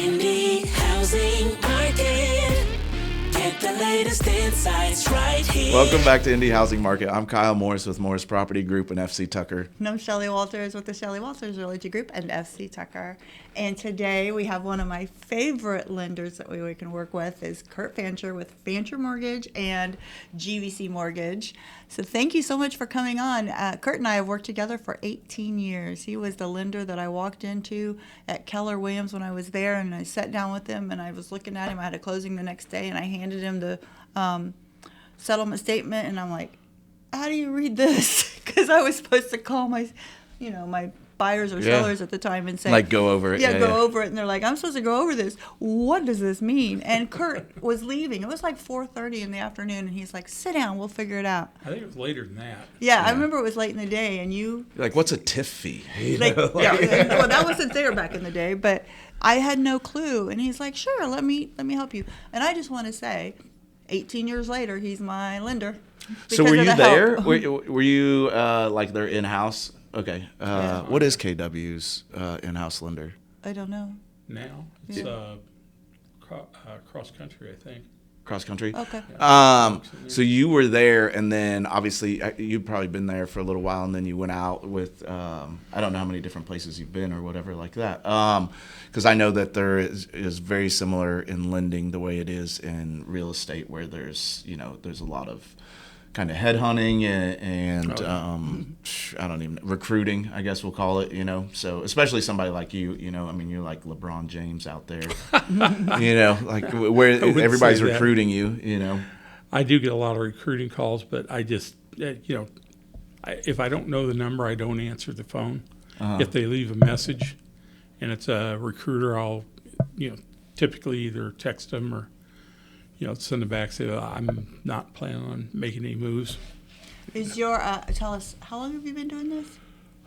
Indy housing market. Get the latest insights right here. Welcome back to Indy Housing Market. I'm Kyle Morris with Morris Property Group and FC Tucker. And I'm Shelly Walters with the Shelly Walters Realty Group and FC Tucker. And today we have one of my favorite lenders that we can work with is Fancher with Fancher Mortgage and GVC Mortgage. So thank you so much for coming on. Kurt and I have worked together for 18 years. He was the lender that I walked into at Keller Williams when I was there, and I sat down with him and I was looking at him. I had a closing the next day and I handed him the settlement statement, and I'm like, how do you read this? Because I was supposed to call my buyers or sellers at the time and say, like, go over it. Go over it. And they're like, I'm supposed to go over this. What does this mean? And Kurt was leaving. It was like 4:30 in the afternoon, and he's like, sit down, we'll figure it out. I think it was later than that. Yeah, I remember it was late in the day, and you... You're like, what's a TIF fee? Well, that wasn't there back in the day, but I had no clue. And he's like, sure, let me help you. And I just want to say, 18 years later, he's my lender. So were you there? Were you like their in-house? Okay. What is KW's in-house lender? I don't know. Now it's cross country, I think. Cross country? Okay. So you were there, and then obviously you'd probably been there for a little while, and then you went out with, I don't know how many different places you've been or whatever like that. Because I know that there is very similar in lending the way it is in real estate, where there's a lot of kind of headhunting and I don't even recruiting, I guess we'll call it, so especially somebody like you, you're like LeBron James out there, like where everybody's recruiting you, I do get a lot of recruiting calls, but I just, if I don't know the number, I don't answer the phone. If they leave a message and it's a recruiter, I'll, typically either text them or send them back, say, I'm not planning on making any moves. Is your, tell us, how long have you been doing this?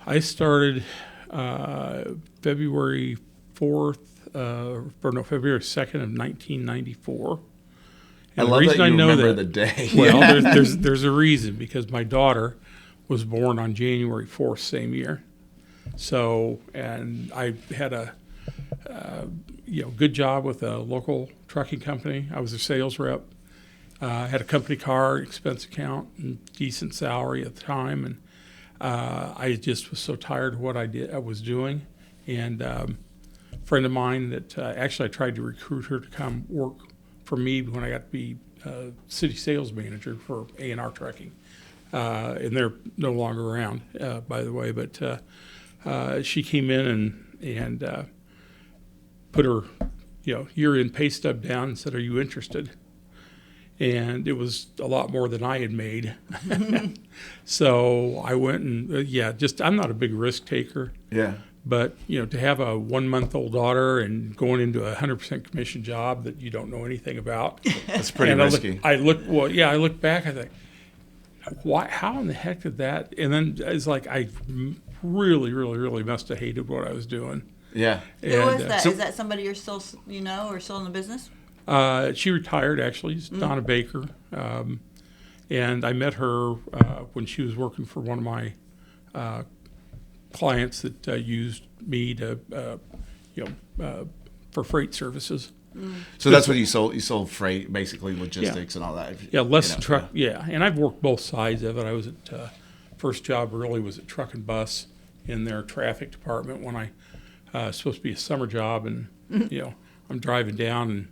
I started February 4th, February 2nd of 1994. And I love that you remember the day. Well, there's a reason, because my daughter was born on January 4th, same year. So, and I had a good job with a local trucking company. I was a sales rep. Had a company car, expense account, and decent salary at the time. And I just was so tired of what I was doing. And a friend of mine that actually I tried to recruit her to come work for me when I got to be city sales manager for A&R Trucking. And they're no longer around, by the way. But she came in and put her year-end pay stub down and said, are you interested? And it was a lot more than I had made. So I went and, I'm not a big risk taker. Yeah. But, to have a 1-month-old daughter and going into a 100% commission job that you don't know anything about. That's pretty risky. I looked back, I think, why? How in the heck did that? And then it's like I really, really, really must have hated what I was doing. Yeah. Who was that? Is that somebody you're still, or still in the business? She retired, actually. It's Donna Baker. And I met her when she was working for one of my clients that used me to, for freight services. So that's what you sold? You sold freight, basically logistics and all that? Yeah, less truck, And I've worked both sides of it. I was at, first job really was at truck and bus in their traffic department when I supposed to be a summer job, and I'm driving down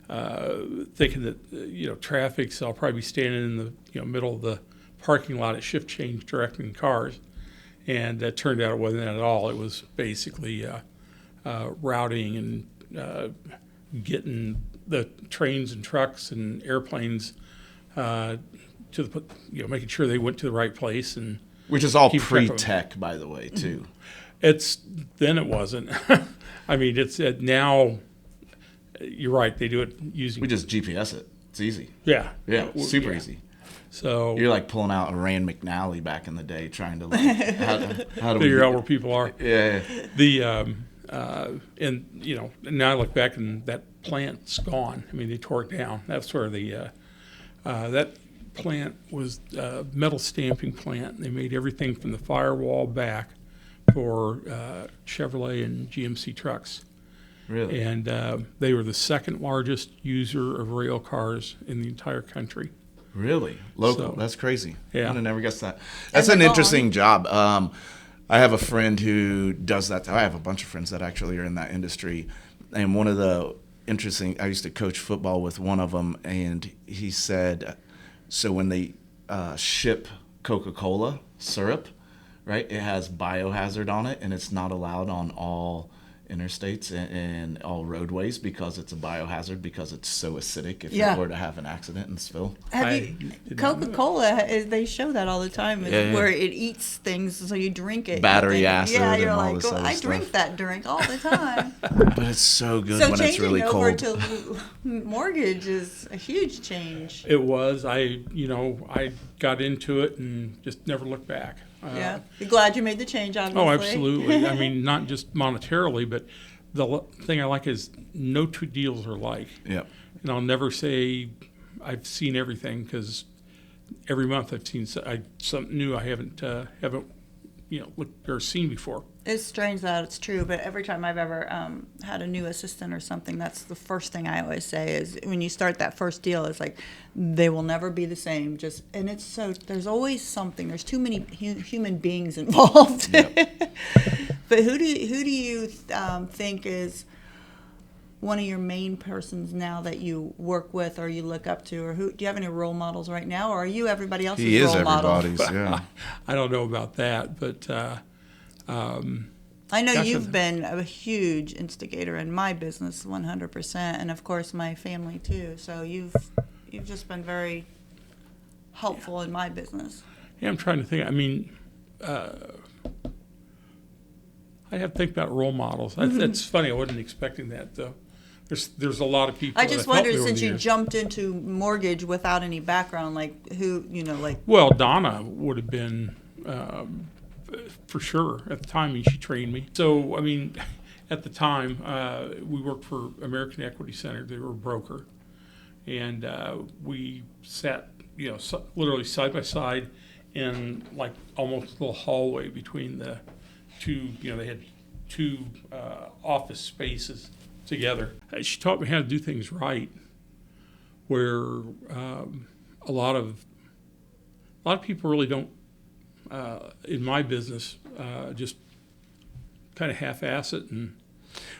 and thinking that traffic, so I'll probably be standing in the middle of the parking lot at shift change directing cars, and that turned out it wasn't that at all. It was basically routing and getting the trains and trucks and airplanes to the making sure they went to the right place, and which is all pre-tech, by the way, too. Then it wasn't. I mean, it's now. You're right. They do it using. We just GPS it. It's easy. Yeah. Yeah. Super easy. So you're like pulling out a Rand McNally back in the day, trying to how to figure out where people are. Yeah. And now I look back and that plant's gone. I mean, they tore it down. That's where the that plant was a metal stamping plant. They made everything from the firewall back for Chevrolet and GMC trucks. Really? And they were the second largest user of rail cars in the entire country. Really? Local? So, That's crazy. yeah. I would have never guessed that. That's they're an gone. interesting job. I have a friend who does that. I have a bunch of friends that actually are in that industry. And one of the interesting, I used to coach football with one of them, and he said, so when they ship Coca-Cola syrup, right, it has biohazard on it, and it's not allowed on all interstates and all roadways because it's a biohazard because it's so acidic if Yeah. it were to have an accident and spill. Have I you did not know Coca-Cola? They show that all the time, Yeah. where it eats things, so you drink it. Battery you think- acid Yeah, and you're all like, this well, other I stuff. drink that drink all the time. But it's so good So when it's changing really over cold. to mortgage is a huge change. It was. I got into it and just never looked back. Yeah, you're glad you made the change, obviously. Oh, absolutely. I mean, not just monetarily, but thing I like is no two deals are alike. Yep. And I'll never say I've seen everything because every month I've seen something new I haven't looked or seen before. It's strange that it's true, but every time I've ever had a new assistant or something, that's the first thing I always say is when you start that first deal, it's like they will never be the same. And it's so there's always something. There's too many human beings involved. Yep. But who do you think is one of your main persons now that you work with or you look up to, or do you have any role models right now, or are you everybody else's He is role model? everybody's, yeah. I don't know about that, but I know Gotcha. you've been a huge instigator in my business, 100%, and of course my family too. So you've just been very helpful in my business. yeah, I'm trying to think. I mean, I have to think about role models. That's funny. I wasn't expecting that though. There's a lot of people. I that just have helped wondered, me over since the you years. jumped into mortgage without any background, like who, like. Well, Donna would have been for sure at the time. I mean, she trained me. So I mean, at the time we worked for American Equity Center. They were a broker, and we sat, literally side by side in like almost a little hallway between the two. They had two office spaces together. She taught me how to do things right, where a lot of people really don't. In my business, just kind of half-ass it. And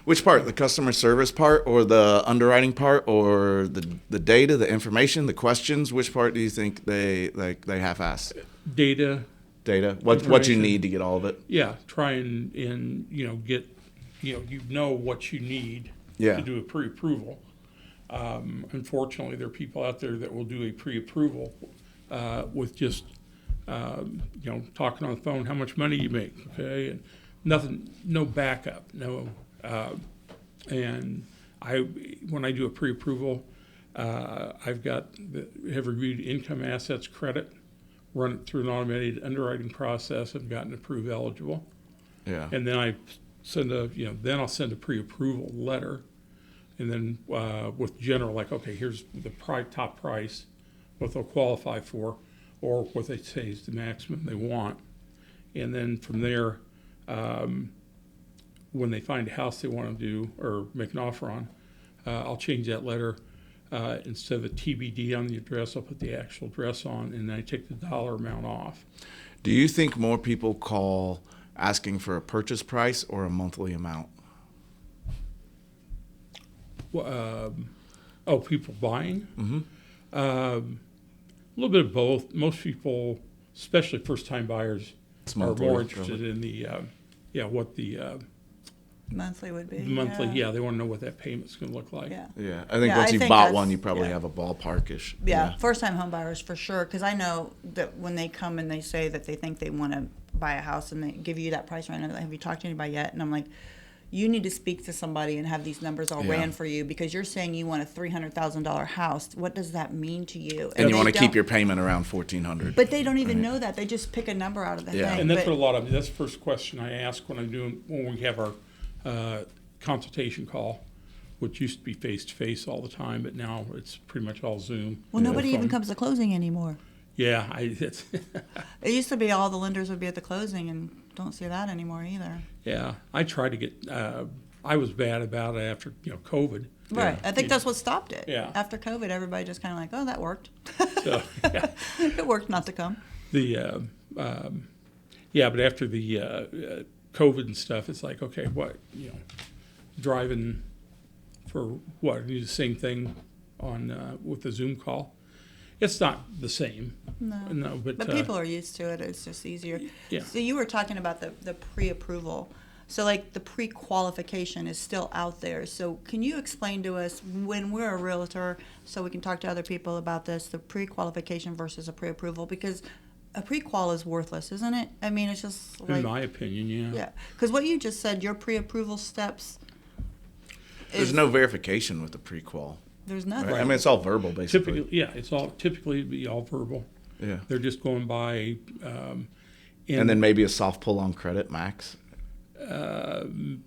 Which part? The customer service part, or the underwriting part, or the data, the information, the questions? Which part do you think they half-ass? data, Data. What you Information. need to get all of it? yeah, try and get, what you need Yeah. to do a pre-approval. Unfortunately, there are people out there that will do a pre-approval with just, talking on the phone, how much money you make, okay, and nothing, no backup, no. And when I do a pre-approval, have reviewed income, assets, credit, run it through an automated underwriting process, and gotten approved eligible. Yeah. And then I'll send a pre-approval letter, and then with general, like, okay, here's the top price, what they'll qualify for, or what they say is the maximum they want. And then from there, when they find a house they want to do or make an offer on, I'll change that letter. Instead of a TBD on the address, I'll put the actual address on, and then I take the dollar amount off. Do you think more people call asking for a purchase price or a monthly amount? People buying? Mm-hmm. A little bit of both. Most people, especially first-time buyers, It's are monthly, more interested probably. in the what the Monthly would be. monthly. Yeah, they want to know what that payment's going to look like. Yeah. Yeah. I think Yeah, once I you've think bought that's- one, you probably yeah. have a ballpark-ish. Yeah, first-time home buyers for sure, because I know that when they come and they say that they think they want to buy a house and they give you that price right now, have you talked to anybody yet? And I'm like, you need to speak to somebody and have these numbers all Yeah. ran for you, because you're saying you want a $300,000 house. What does that mean to you? And you they want to keep don't- your payment around $1,400. But they don't even know that. They just pick a number out of the Yeah. thing. And that's But- what that's the first question I ask when we have our consultation call, which used to be face-to-face all the time, but now it's pretty much all Zoom. well, or nobody even phone. comes to closing anymore. Yeah, it's It used to be all the lenders would be at the closing, and don't see that anymore either. yeah. I try to get I was bad about it after COVID. Right. I think that's what stopped it. Yeah. After COVID, everybody just kind of like, oh, that worked. So yeah. It worked not to come. But after the COVID and stuff, it's like, okay, what, driving for what? Do the same thing on with the Zoom call. It's not the same. No, but people are used to it. It's just easier. Yeah. So you were talking about the pre-approval. So like the pre-qualification is still out there. So can you explain to us, when we're a realtor, so we can talk to other people about this, the pre-qualification versus a pre-approval? Because a pre-qual is worthless, isn't it? I mean, it's just like, in my opinion, yeah. Yeah. Because what you just said, your pre-approval steps. There's no verification with the pre-qual. There's nothing. Right? I mean, it's all verbal, basically. Typically, yeah, it's all typically be all verbal. Yeah. They're just going by. And then maybe a soft pull on credit max.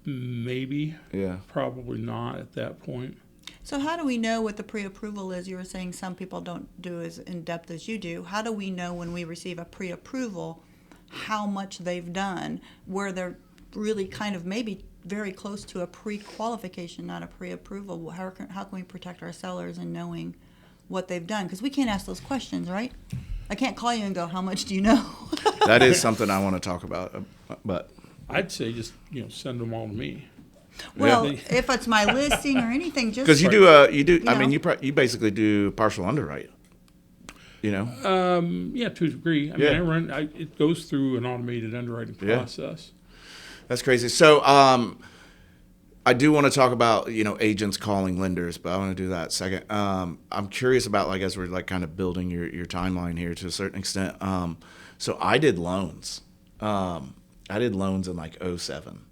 Maybe. Yeah. Probably not at that point. So how do we know what the pre-approval is? You were saying some people don't do as in-depth as you do. How do we know when we receive a pre-approval how much they've done, where they're really kind of maybe very close to a pre-qualification, not a pre-approval? How can we protect our sellers in knowing what they've done? Because we can't ask those questions, right? I can't call you and go, how much do you know? That is something I want to talk about, but I'd say just send them all to me. Well, if it's my listing or anything, just because you do. I know. mean, you basically do partial underwrite. Yeah, to a degree. I mean, it goes through an automated underwriting process. That's crazy. So, I do want to talk about agents calling lenders, but I want to do that second. I'm curious about, like, as we're like kind of building your timeline here to a certain extent. So I did loans. I did loans in like 2007.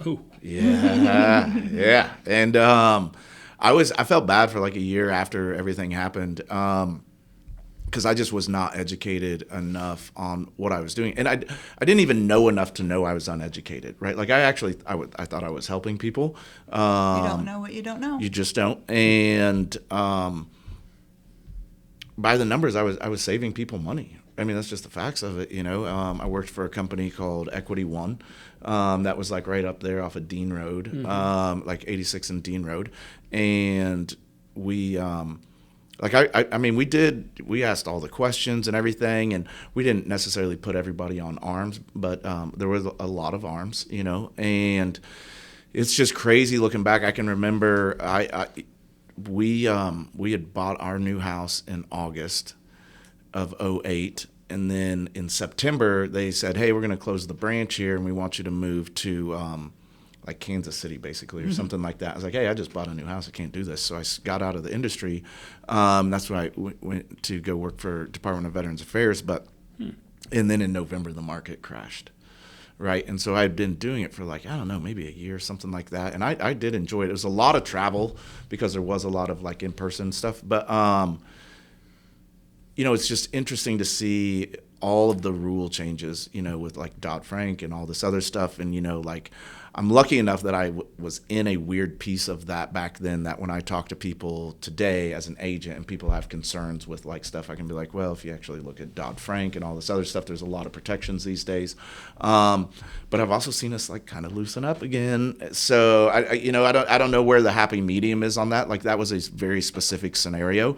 Oh. Yeah. Yeah. And I felt bad for like a year after everything happened because I just was not educated enough on what I was doing. And I didn't even know enough to know I was uneducated, right? Like I thought I was helping people. You don't know what you don't know. You just don't. And by the numbers, I was saving people money. I mean, that's just the facts of it, I worked for a company called Equity One that was like right up there off of Dean Road, like 86 and Dean Road. And we, we asked all the questions and everything, and we didn't necessarily put everybody on arms, but there was a lot of arms, and it's just crazy looking back. I can remember we had bought our new house in August of 2008, and then in September they said, hey, we're going to close the branch here and we want you to move to like Kansas City basically or something like that. I was like, hey, I just bought a new house, I can't do this. So I got out of the industry. That's when I went to go work for Department of Veterans Affairs, and then in November the market crashed, right? And so I'd been doing it for like, I don't know, maybe a year, something like that, and I did enjoy it. It was a lot of travel because there was a lot of like in-person stuff, but it's just interesting to see all of the rule changes, with like Dodd-Frank and all this other stuff. And, like I'm lucky enough that I was in a weird piece of that back then, that when I talk to people today as an agent and people have concerns with like stuff, I can be like, well, if you actually look at Dodd-Frank and all this other stuff, there's a lot of protections these days. But I've also seen us like kind of loosen up again. So I don't know where the happy medium is on that. Like that was a very specific scenario.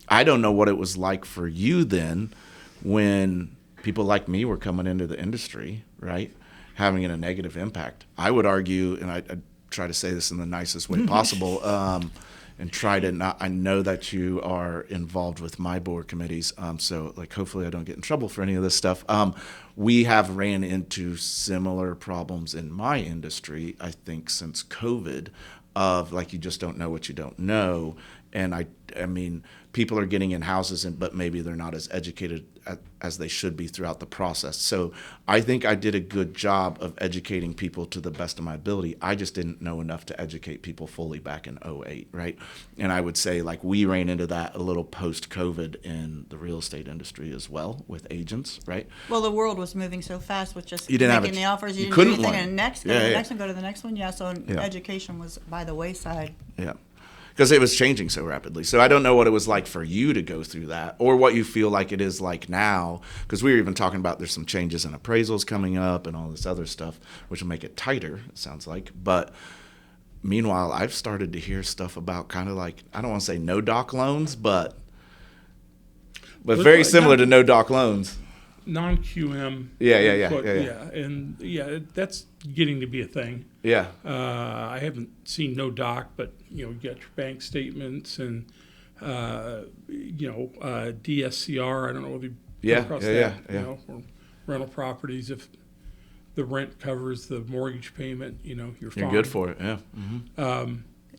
I don't know what it was like for you then when people like me were coming into the industry, right, having a negative impact. I would argue, and I try to say this in the nicest way possible, and try to not – I know that you are involved with my board committees, so like hopefully I don't get in trouble for any of this stuff. We have ran into similar problems in my industry, I think, since COVID, of like you just don't know what you don't know. And I mean, people are getting in houses, but maybe they're not as educated as they should be throughout the process. So I think I did a good job of educating people to the best of my ability. I just didn't know enough to educate people fully back in 2008, right? And I would say like we ran into that a little post-COVID in the real estate industry as well with agents, right? Well, the world was moving so fast with just You didn't making have the offers. You didn't couldn't do anything. learn. And next, go to the next one, go to the next one. Yeah, so education was by the wayside. Yeah. Because it was changing so rapidly. So I don't know what it was like for you to go through that or what you feel like it is like now. Because we were even talking about there's some changes in appraisals coming up and all this other stuff, which will make it tighter, it sounds like. But meanwhile, I've started to hear stuff about kind of like, I don't want to say no doc loans, but very similar to no doc loans. Non-QM. Yeah. And that's getting to be a thing. Yeah. I haven't seen no doc, but you got your bank statements and DSCR. I don't know whether you come across that. Or rental properties. If the rent covers the mortgage payment, you're fine. You're good for it. Yeah.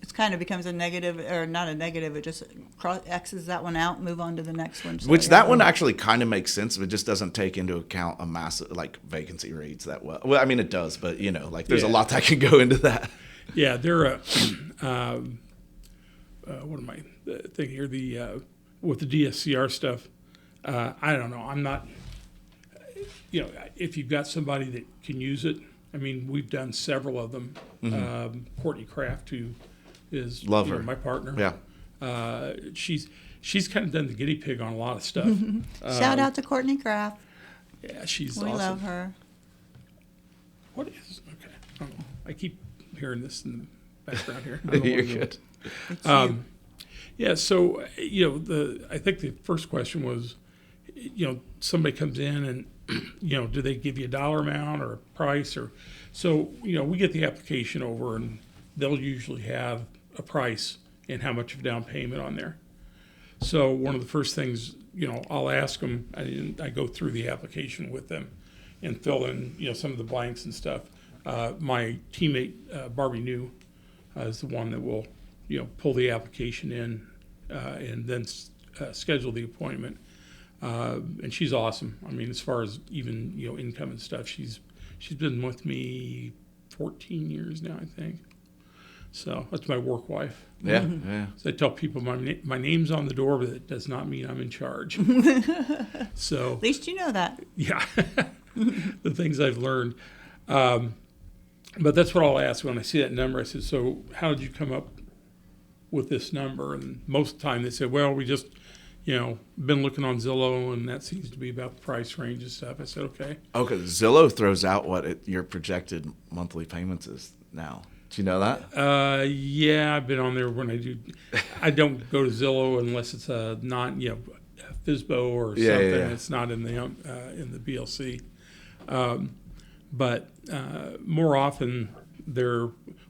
It kind of becomes a negative, or not a negative. It just X's that one out, move on to the next one. So, Which that one actually kind of makes sense, but it just doesn't take into account a massive vacancy rates that well. Well, I mean it does, but there's a lot that can go into that. Yeah, they're what am I thinking here? With the DSCR stuff, I don't know. I'm not. If you've got somebody that can use it, I mean, we've done several of them. Courtney Kraft, who is Love her. My partner. Yeah. She's kind of done the guinea pig on a lot of stuff. Shout out to Courtney Kraft. Yeah, she's We awesome. love her. What is okay? I keep hearing this in the background here. I don't know You're what it good. It's you. Yeah, so I think the first question was, somebody comes in and do they give you a dollar amount or a price or so we get the application over and they'll usually have a price and how much of down payment on there. So one of the first things I'll ask them, I go through the application with them and fill in some of the blanks and stuff. My teammate Barbie New is the one that will pull the application in and then schedule the appointment. And she's awesome. I mean, as far as even income and stuff, she's been with me 14 years now, I think. So that's my work wife. Yeah. So I tell people my name's on the door, but it does not mean I'm in charge. So At least you know that. yeah, the things I've learned. But that's what I'll ask when I see that number. I said, so how did you come up with this number? And most of the time they say, well, we just been looking on Zillow, and that seems to be about the price range and stuff. I said, okay. Okay, Zillow throws out what your projected monthly payments is now. Do you know that? Yeah, I've been on there when I do. I don't go to Zillow unless it's a non, FSBO or something. Yeah. It's not in the BLC. But more often,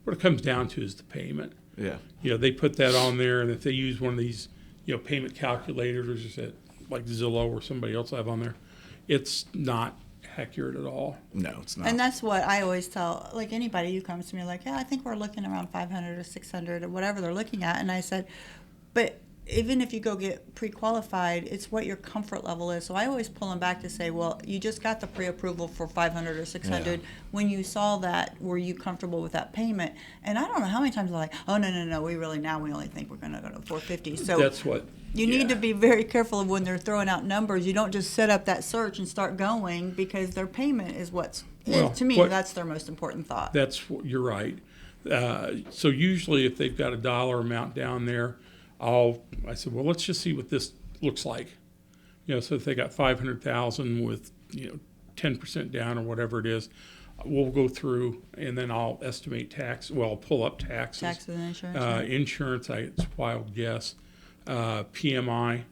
what it comes down to is the payment. Yeah. They put that on there, and if they use one of these payment calculators that like Zillow or somebody else I have on there, it's not accurate at all. No, it's not. And that's what I always tell, like anybody who comes to me like, yeah, I think we're looking around 500 or 600 or whatever they're looking at. And I said, but even if you go get pre-qualified, it's what your comfort level is. So I always pull them back to say, well, you just got the pre-approval for 500 or 600. Yeah. When you saw that, were you comfortable with that payment? And I don't know how many times they're like, oh, no, we only think we're going to go to 450. So That's what. you need to be very careful of when they're throwing out numbers. You don't just set up that search and start going, because their payment is to me, that's their most important thought. You're right. So usually if they've got a dollar amount down there, I said, well, let's just see what this looks like. So if they got 500,000 with 10% down or whatever it is, we'll go through and then I'll estimate tax. Well, I'll pull up taxes. Taxes and insurance. Insurance, it's a wild guess. PMI,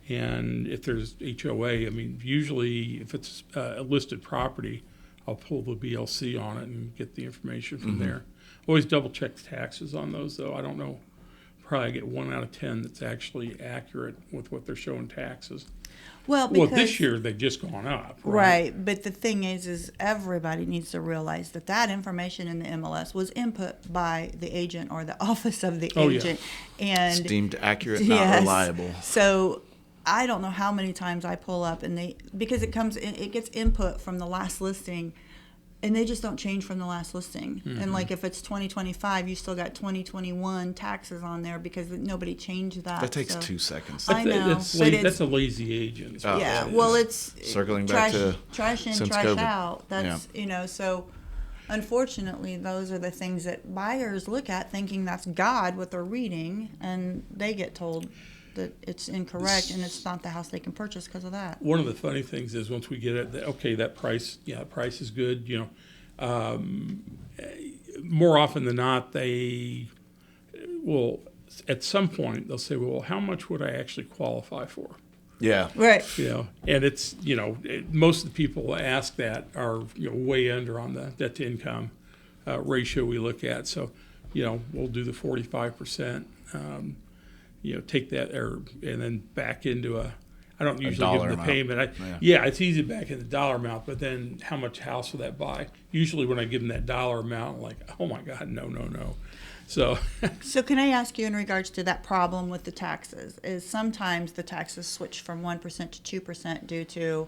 and if there's HOA, I mean, usually if it's a listed property, I'll pull the BLC on it and get the information from there. Always double check the taxes on those, though. I don't know. Probably I get 1 out of 10 that's actually accurate with what they're showing taxes. Well, because this year they've just gone up. Right, but the thing is everybody needs to realize that information in the MLS was input by the agent or the office of the agent, and it's deemed accurate, not reliable. So I don't know how many times I pull up because it gets input from the last listing, and they just don't change from the last listing. And like if it's 2025, you still got 2021 taxes on there because nobody changed that. That takes 2 seconds. I know, that's a lazy agent. Yeah, well, it's circling back to trash in, since trash COVID. out. That's so. Unfortunately, those are the things that buyers look at, thinking that's God what they're reading, and they get told that it's incorrect and it's not the house they can purchase because of that. One of the funny things is once we get it, that price is good. more often than not, they will, at some point, they'll say, well, how much would I actually qualify for? Yeah. Right. And it's, most of the people ask that are, way under on the debt to income ratio we look at. So, we'll do the 45%, take that and then back into I don't usually give them the amount. payment. It's easy to back in the dollar amount, but then how much house will that buy? Usually when I give them that dollar amount, I'm like, oh my God, no. So can I ask you in regards to that problem with the taxes, is sometimes the taxes switch from 1% to 2% due to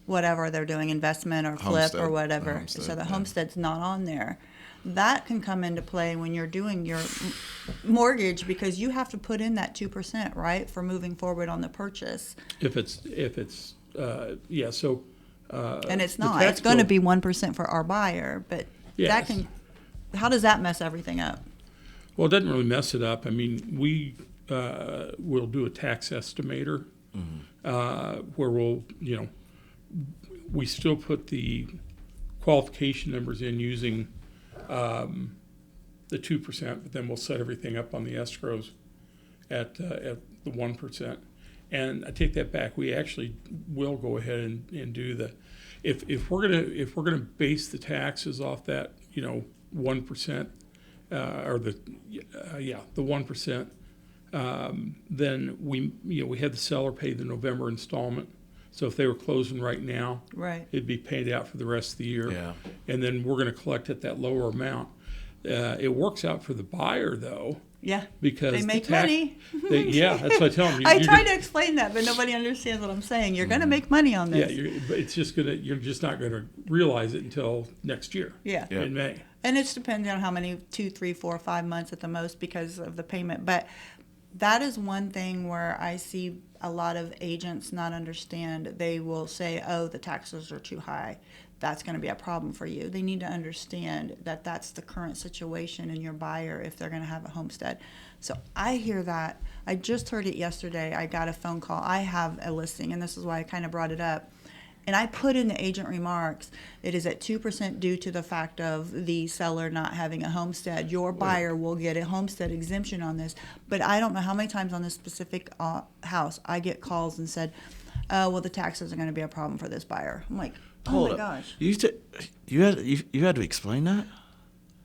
whatever they're doing, investment or flip Homestead. or whatever. Homestead, So the yeah. homestead's not on there. That can come into play when you're doing your mortgage because you have to put in that 2%, right, for moving forward on the purchase. if it's And it's the not. tax It's going to bill- be 1% for our buyer, but Yes. how does that mess everything up? Well, it doesn't really mess it up. I mean, we will do a tax estimator where we'll, we still put the qualification numbers in using the 2%, but then we'll set everything up on the escrows at the 1%. And I take that back. We actually will go ahead and do if we're gonna base the taxes off that 1%. Or the 1%, then we had the seller pay the November installment. So if they were closing right now, Right. it'd be paid out for the rest of the year. Yeah. And then we're going to collect at that lower amount. It works out for the buyer though, Yeah. because They the make tax- money. that's what I tell them. I try to explain that, but nobody understands what I'm saying. You're going to make money on Yeah, this. but it's just you're just not going to realize it until next year. Yeah. Yeah. In May. And it's depending on how many, 2, 3, 4, 5 months at the most because of the payment. But that is one thing where I see a lot of agents not understand. They will say, oh, the taxes are too high. That's going to be a problem for you. They need to understand that that's the current situation in your buyer if they're going to have a homestead. So I hear that. I just heard it yesterday. I got a phone call. I have a listing, and this is why I kind of brought it up. And I put in the agent remarks, it is at 2% due to the fact of the seller not having a homestead. Your buyer will get a homestead exemption on this. But I don't know how many times on this specific house I get calls and said, oh, well, the taxes are going to be a problem for this buyer. I'm like, oh Hold my up. gosh. You had to explain that?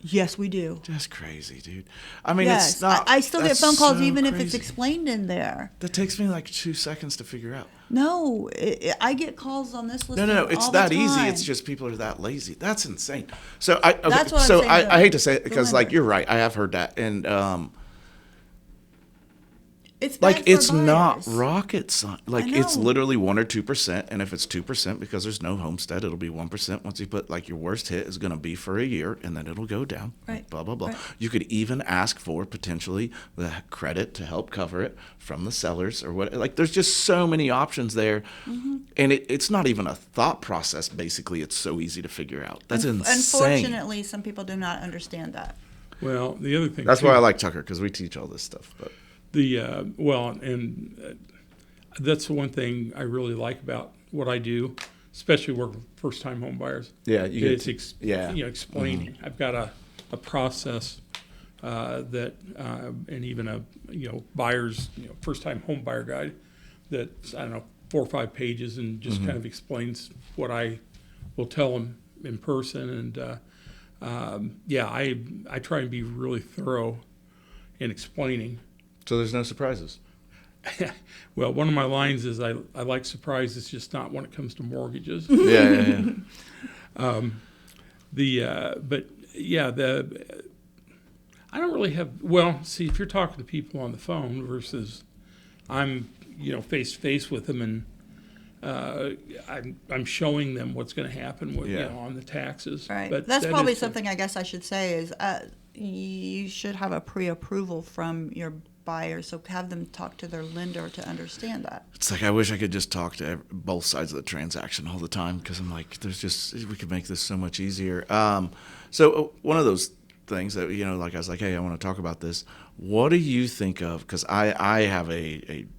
Yes, we do. That's crazy, dude. I mean, Yes, it's not. I still get that's phone calls so even if it's crazy. explained in there. That takes me like 2 seconds to figure out. No, I get calls on this listing No. It's all the that easy. time. It's just people are that lazy. That's insane. So okay, That's what I'm so saying to I hate to say it the because like lender. you're right. I have heard that, and it's bad like for it's not buyers. rocket science. Like I it's know. literally 1 or 2%, and if it's 2% because there's no homestead, it'll be 1%. Once you put like your worst hit is going to be for a year, and then it'll go down. Right. Blah blah blah. Right. You could even ask for potentially the credit to help cover it from the sellers or what. Like there's just so many options there, Mm-hmm. and it's not even a thought process. Basically, it's so easy to figure out. That's insane. Unfortunately, some people do not understand that. Well, the other thing. That's too, why I like Tucker because we teach all this stuff. But that's the one thing I really like about what I do, especially working with first-time home buyers. yeah, you get It's yeah. explaining. I've got a process that and even a buyer's first-time home buyer guide that's 4 or 5 pages and just kind of explains what I will tell them in person and I try and be really thorough in explaining. So there's no surprises. Well, one of my lines is I like surprises, just not when it comes to mortgages. Yeah. I don't really have. Well, see, if you're talking to people on the phone versus I'm face to face with them and I'm showing them what's going to happen with on the taxes. Right. But That's that probably is something I guess I should say is you should have a pre-approval from your buyer, so have them talk to their lender to understand that. It's like I wish I could just talk to both sides of the transaction all the time because I'm like, we could make this so much easier. So one of those things that like I was like, hey, I want to talk about this. What do you think of? Because I have an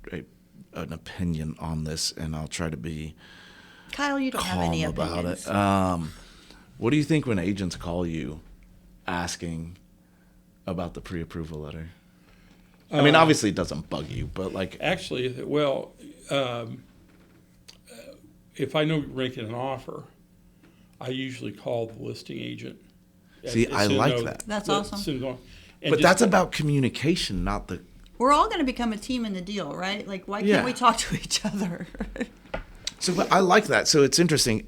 opinion on this, and I'll try to be Kyle, you don't have calm any about opinions. it. What do you think when agents call you asking about the pre-approval letter? I mean, obviously it doesn't bug you, but like, Actually, well, if I know you're making an offer, I usually call the listing agent. see, I like that. That's awesome. But that's about communication, not the. We're all going to become a team in the deal, right? Like, why Yeah. can't we talk to each other? So but I like that. So it's interesting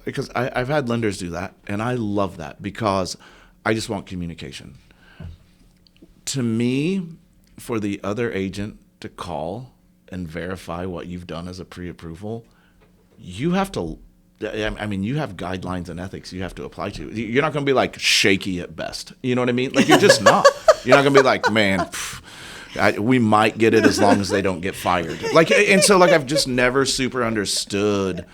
because I've had lenders do that, and I love that because I just want communication. To me, for the other agent to call and verify what you've done as a pre-approval, you have to. I mean, you have guidelines and ethics you have to apply to. You're not going to be like shaky at best. You know what I mean? Like you're just not. You're not going to be like, man. We might get it as long as they don't get fired. Like, and so like I've just never super understood.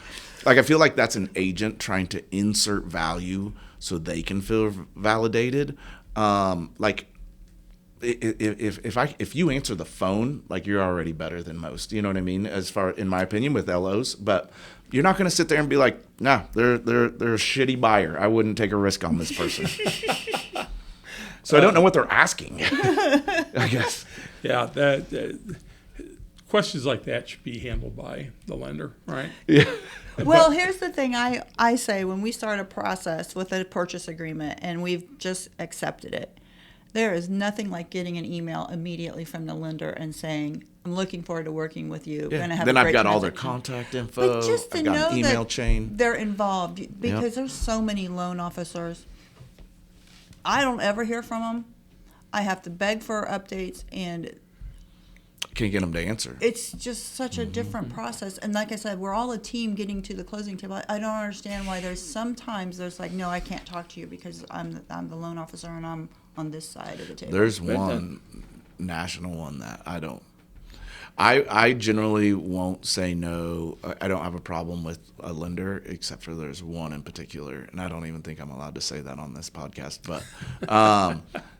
Like I feel like that's an agent trying to insert value so they can feel validated. Like if you answer the phone, like you're already better than most. You know what I mean? As far in my opinion with LOs, but you're not going to sit there and be like, nah, they're a shitty buyer. I wouldn't take a risk on this person. So I don't know what they're asking. I guess. Yeah, questions like that should be handled by the lender, right? Yeah. Well, here's the thing I say when we start a process with a purchase agreement and we've just accepted it, there is nothing like getting an email immediately from the lender and saying, I'm looking forward to working with you. Yeah. Gonna have Then a I've great got all their transaction." contact info. But just to I've got know an email that chain. they're involved because there's so many loan officers. I don't ever hear from them. I have to beg for updates, and Can't get them to answer. it's just such a different process. And like I said, we're all a team getting to the closing table. I don't understand why there's like, no, I can't talk to you because I'm the loan officer and I'm on this side of the table. There's one national one that I don't. I generally won't say no. I don't have a problem with a lender, except for there's one in particular, and I don't even think I'm allowed to say that on this podcast. But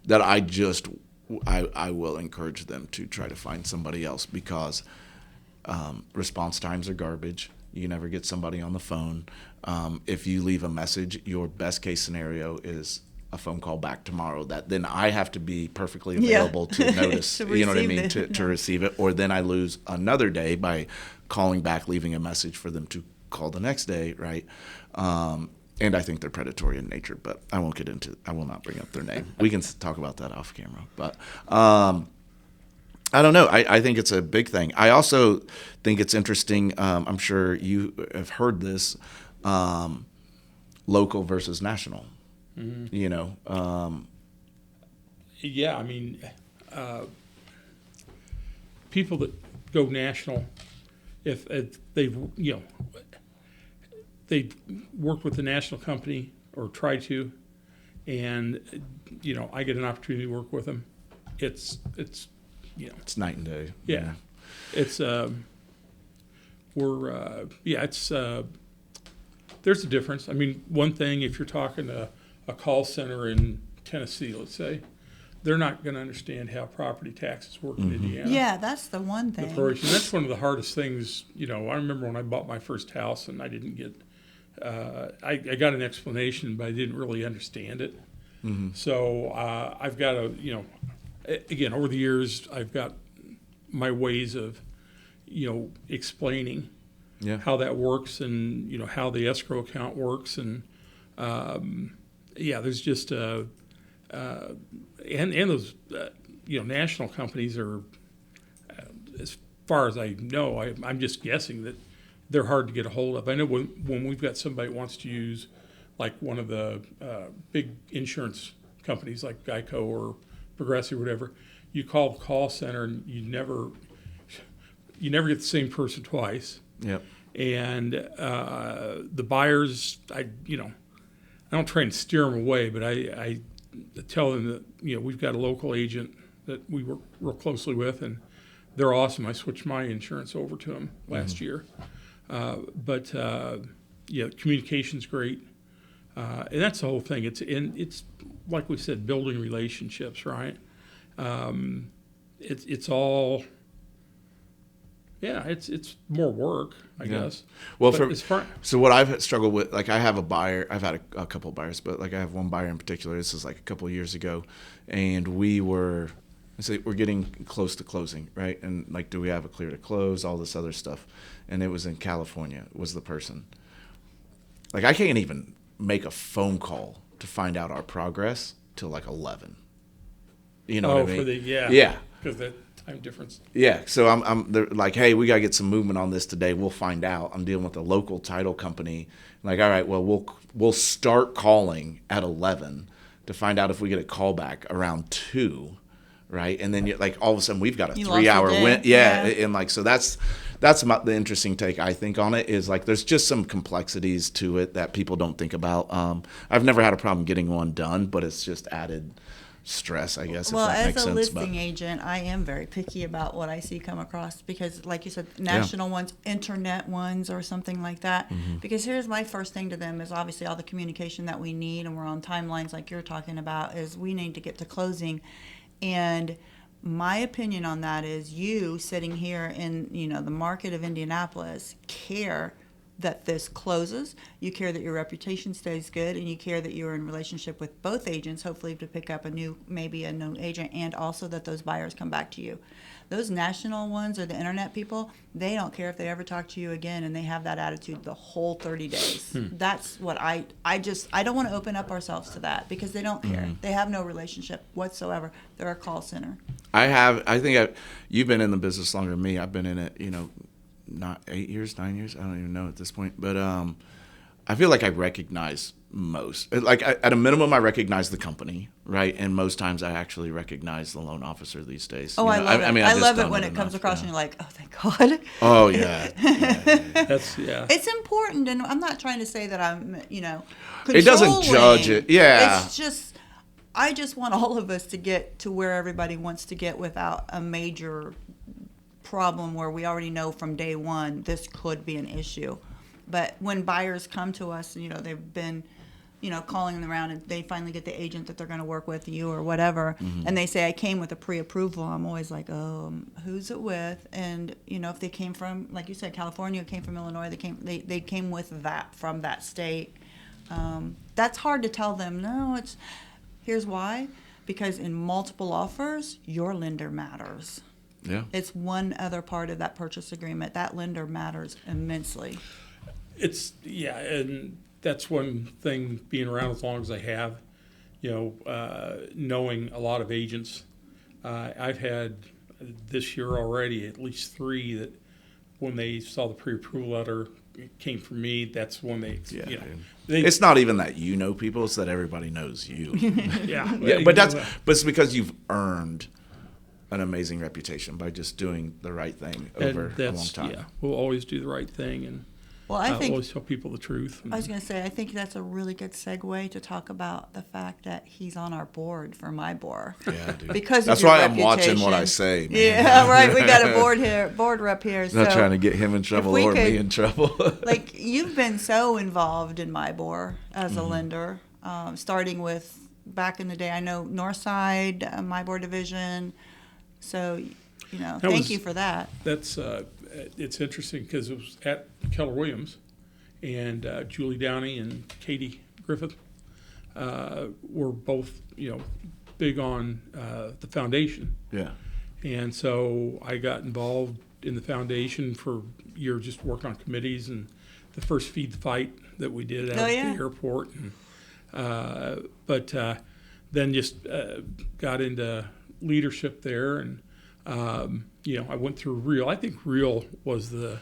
that I will encourage them to try to find somebody else because response times are garbage. You never get somebody on the phone. If you leave a message, your best case scenario is a phone call back tomorrow that then I have to be perfectly available to notice, To you know what I receive mean, it. to receive it, or then I lose another day by calling back, leaving a message for them to call the next day, right? And I think they're predatory in nature, but I will not bring up their name. We can talk about that off camera, but I don't know. I think it's a big thing. I also think it's interesting. I'm sure you have heard this, local versus national. Mm-hmm. You know, Yeah, I mean, people that go national, if they've they work with the national company or try to, and I get an opportunity to work with them. It's it's night and day. Yeah, it's there's a difference. I mean, one thing, if you're talking to a call center in Tennessee, let's say, they're not going to understand how property taxes work in Indiana. Yeah, that's the one The thing. proration. That's one of the hardest things. I remember when I bought my first house and I didn't get, I got an explanation, but I didn't really understand it. Mm-hmm. So I've got again, over the years, I've got my ways of, explaining how that works and, how the escrow account works. And, there's just, and those, national companies are, as far as I know, I'm just guessing that they're hard to get a hold of. I know when we've got somebody that wants to use like one of the big insurance companies like Geico or Progressive or whatever, you call the call center and you never get the same person twice. Yep. And the buyers, I don't try and steer them away, but I tell them that we've got a local agent that we work real closely with, and they're awesome. I switched my insurance over to them last year, but communication's great, and that's the whole thing. It's like we said, building relationships, right? It's all Yeah, it's more work, I guess. Well, But it's fun. so what I've struggled with, like I have a buyer, I've had a couple of buyers, but like I have one buyer in particular. This is like a couple of years ago, and we're getting close to closing, right? And like, do we have a clear to close? All this other stuff, and it was in California. Was the person like I can't even make a phone call to find out our progress till like 11. You know what I mean? Yeah. Because the time difference. Yeah, so they're like, hey, we got to get some movement on this today. We'll find out. I'm dealing with a local title company. I'm like, all right, well, we'll start calling at 11 to find out if we get a call back around 2, right? And then like all of a sudden we've got a 3-hour win. Yeah, and like so that's about the interesting take I think on it is like there's just some complexities to it that people don't think about. I've never had a problem getting one done, but it's just added stress, I guess. Well, if that as makes a sense, listing agent, I am very picky about what I see come across because, like you said, national ones, internet ones, or something like that. Because here's my first thing to them is obviously all the communication that we need, and we're on timelines like you're talking about, is we need to get to closing. And my opinion on that is you sitting here in, the market of Indianapolis care that this closes, you care that your reputation stays good, and you care that you're in relationship with both agents, hopefully to pick up maybe a new agent, and also that those buyers come back to you. Those national ones or the internet people, they don't care if they ever talk to you again, and they have that attitude the whole 30 days. That's what I don't want to open up ourselves to that because they don't care. They have no relationship whatsoever. They're a call center. You've been in the business longer than me. I've been in it, not 8 years, 9 years. I don't even know at this point. But I feel like I recognize most. Like at a minimum, I recognize the company, right? And most times, I actually recognize the loan officer these days. Oh, I love it. I love it when it comes across and you're like, oh, thank God. Oh yeah. That's It's important, and I'm not trying to say that I'm, controlling. It doesn't judge it. Yeah. It's just, I just want all of us to get to where everybody wants to get without a major problem where we already know from day one this could be an issue. But when buyers come to us, they've been, calling them around, and they finally get the agent that they're going to work with, you or whatever, and they say, I came with a pre-approval. I'm always like, who's it with? And, if they came from, like you said, California, came from Illinois, they came with that from that state. That's hard to tell them. No, here's why. Because in multiple offers, your lender matters. Yeah. It's one other part of that purchase agreement. That lender matters immensely. And that's one thing, being around as long as I have, knowing a lot of agents. I've had this year already at least 3 that when they saw the pre-approval letter came from me, that's when it's not even that people, it's that everybody knows you. Yeah. But it's because you've earned an amazing reputation by just doing the right thing over a long time. Yeah, we'll always do the right thing, and I think always tell people the truth. I was going to say, I think that's a really good segue to talk about the fact that he's on our board for my board. Yeah, dude. Because that's of your why reputation. I'm watching what I say. Man. Yeah, right. We got a board rep here. Not trying to get him in trouble or me in trouble. Like, you've been so involved in my board as a lender, starting with back in the day. I know Northside, my board division. So, thank you for that. That's it's interesting because it was at Keller Williams, and Julie Downey and Katie Griffith were both, big on the foundation. Yeah. And so I got involved in the foundation for years, just work on committees, and the first Feed the Fight that we did at the airport. And, but then just got into leadership there, and I went through Real. I think Real was the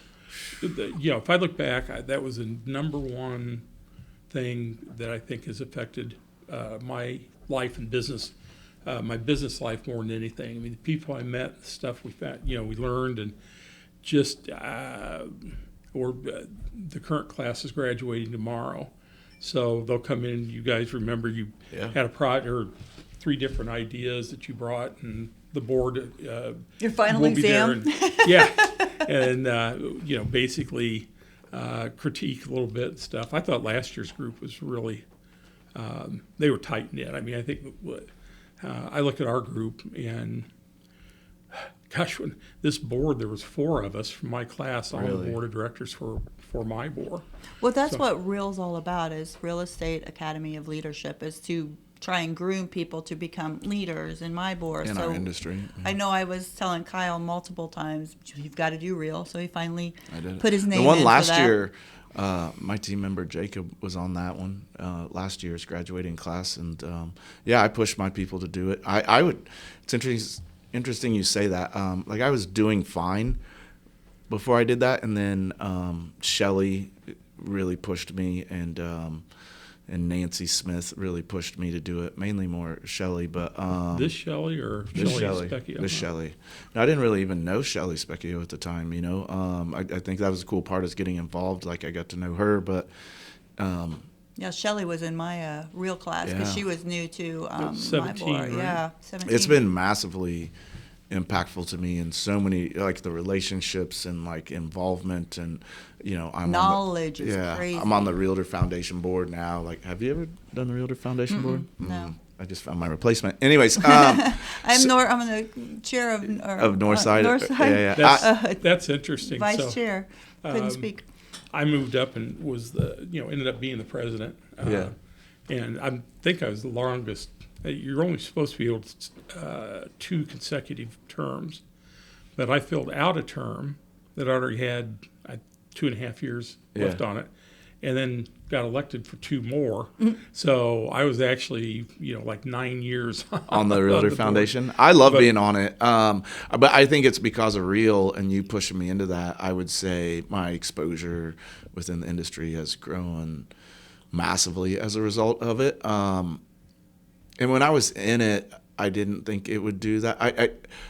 if I look back, that was the number one thing that I think has affected my life and business, my business life more than anything. I mean, the people I met, the stuff we found, we learned, and just the current class is graduating tomorrow, so they'll come in. You guys remember you had a project or 3 different ideas that you brought, and the board your final will be exam. There and basically critique a little bit and stuff. I thought last year's group was really they were tight knit. I mean, I think I look at our group, and gosh, when this board, there was 4 of us from my class on Really? the board of directors for my board. Well, that's So- what REAL's all about, is Real Estate Academy of Leadership, is to try and groom people to become leaders in my board. In our industry. I know I was telling Kyle multiple times, you've got to do Real, so he finally I did. put his name The one in last for that. year, my team member Jacob was on that one, last year's graduating class, and I pushed my people to do it. I would. It's interesting you say that. Like, I was doing fine before I did that, and then Shelly really pushed me, and Nancy Smith really pushed me to do it. Mainly more Shelly, but This Shelly or this Shelly Shelly. Specchio? This Shelly. No, I didn't really even know Shelly Specchio at the time, you know. I think that was the cool part, is getting involved. Like, I got to know her, but Yeah, Shelly was in my Real class because Yeah. she was new to my 17, board. right? Yeah, 17. it's been massively impactful to me in so many, like, the relationships and, like, involvement, and, you know, I'm Knowledge on the, is crazy. I'm on the Realtor Foundation board now. Like, have you ever done the Realtor Foundation board? no. I just found my replacement. Anyways, I'm the chair of Northside. Northside. Yeah. That's interesting. Vice So, chair. Couldn't speak. I moved up and was ended up being the president. Yeah. And I think I was the longest. You're only supposed to be able to 2 consecutive terms, but I filled out a term that already had 2.5 years left on it, and then got elected for 2 more. So I was actually, like 9 years on the Realtor board. Foundation. I love being on it. But I think it's because of Real and you pushing me into that. I would say my exposure within the industry has grown massively as a result of it. And when I was in it, I didn't think it would do that.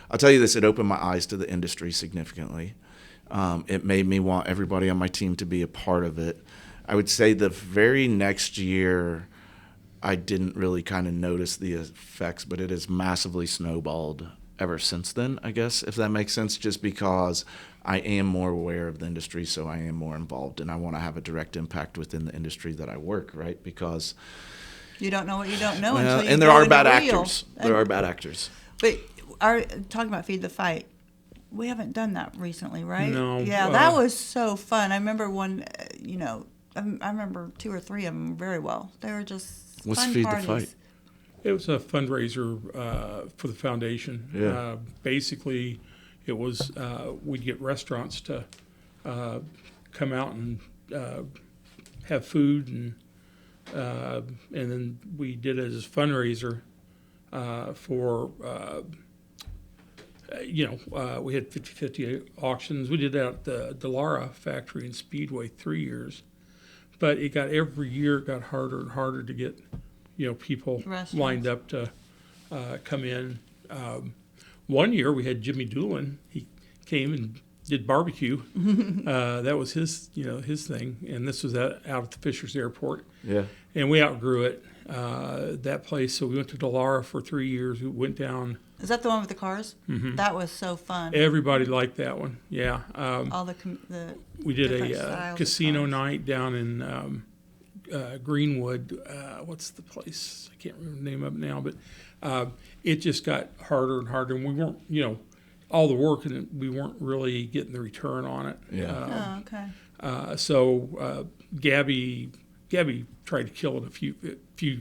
I'll tell you this, it opened my eyes to the industry significantly. It made me want everybody on my team to be a part of it. I would say the very next year, I didn't really kind of notice the effects, but it has massively snowballed ever since then, I guess, if that makes sense, just because I am more aware of the industry, so I am more involved, and I want to have a direct impact within the industry that I work, right? Because You don't know what you don't know well, until you and there go are into bad Real. actors. There are bad actors. But talking about Feed the Fight, we haven't done that recently, right? No, Yeah, that was so fun. I remember one, I remember 2 or 3 of them very well. They were just What's fun Feed the parties. Fight? It was a fundraiser for the foundation. Yeah. Basically, it was we'd get restaurants to come out and have food, and then we did it as a fundraiser for. We had 50-50 auctions. We did that at the Delara factory in Speedway 3 years, but every year it got harder and harder to get people Restaurants. lined up to come in. One year we had Jimmy Doolin. He came and did barbecue. That was his thing, and this was out at the Fishers Airport. Yeah. And we outgrew it, that place. So we went to Delara for 3 years. We went down. Is that the one with the cars? Mm-hmm. That was so fun. Everybody liked that one. Yeah. All the We did different a styles of casino cars. night down in Greenwood. What's the place? I can't remember the name of it now, but it just got harder and harder, and we weren't, all the work, and we weren't really getting the return on it. Yeah. okay. Uh, Gabby tried to kill it a few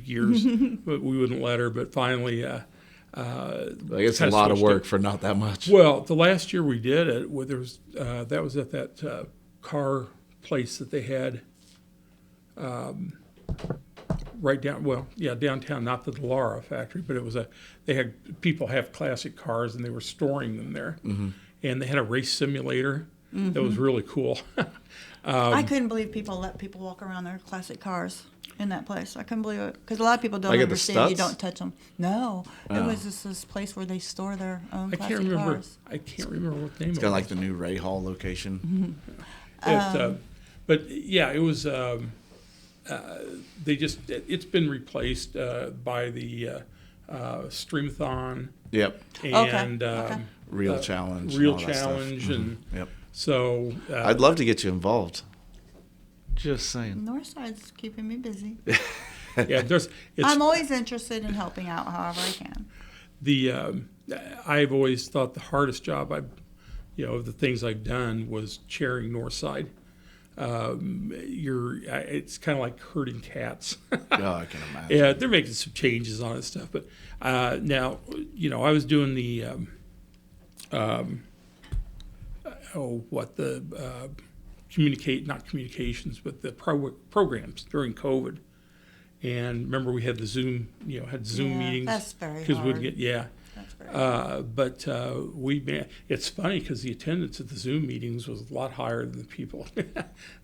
years, but we wouldn't let her. But finally, Like, it's a lot of work for not that much. well, the last year we did it, that was at that car place that they had downtown, not the Delara factory, but they had people have classic cars and they were storing them there. Mm-hmm. And they had a race simulator that was really cool. I couldn't believe people let people walk around their classic cars in that place. I couldn't believe it because a lot of people don't Like at the understand you Stutz? don't touch them. No, it Oh. was just this place where they store their own I classic can't remember. cars. I can't remember what name It's it kind of was. like the new Ray Hall location. But yeah, it was. It's been replaced by the Streamathon Yep. and Okay. Real Challenge. and Real all that stuff. Challenge, and Yep. so I'd love to get you involved. Just saying. Northside's keeping me busy. yeah, it's I'm always interested in helping out however I can. I've always thought the hardest job of the things I've done was chairing Northside. It's kind of like herding cats. Yeah, I can imagine. Yeah, they're making some changes on it stuff, but now, I was doing the not communications, but the programs during COVID. And remember, we had the Zoom, Zoom meetings. That's very We'd hard. That's very hard. But it's funny because the attendance at the Zoom meetings was a lot higher than the people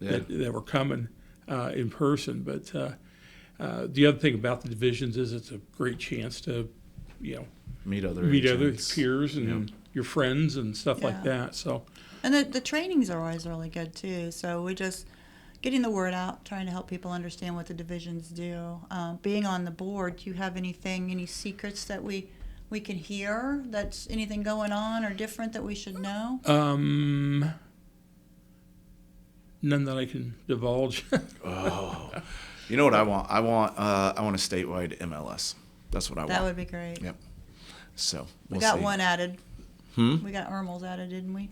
that were coming in person. But the other thing about the divisions is it's a great chance to, Meet other peers and your friends and stuff like that. So, and the trainings are always really good too. So we just getting the word out, trying to help people understand what the divisions do. Being on the board, do you have any secrets that we can hear? That's anything going on or different that we should know? None that I can divulge. Oh, you know what I want? I want a statewide MLS. That's what I want. That would be great. Yep. So we got see. one added. We got Irmels added, didn't we?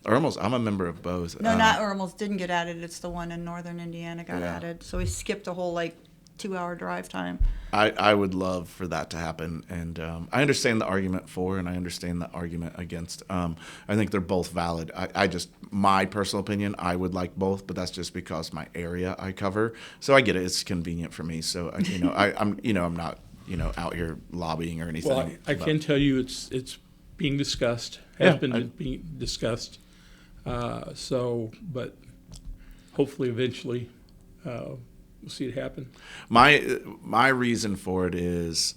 Irmels, I'm a member of both. No, not Irmels didn't get added. It's the one in northern Indiana got Yeah. added. So we skipped a whole 2-hour drive time. I would love for that to happen, and I understand the argument for, and I understand the argument against. I think they're both valid. I just, my personal opinion, I would like both, but that's just because my area I cover. So I get it; it's convenient for me. So I'm not out here lobbying or anything. Well, I can tell you it's being discussed. Has been being discussed. But hopefully eventually we'll see it happen. My reason for it is,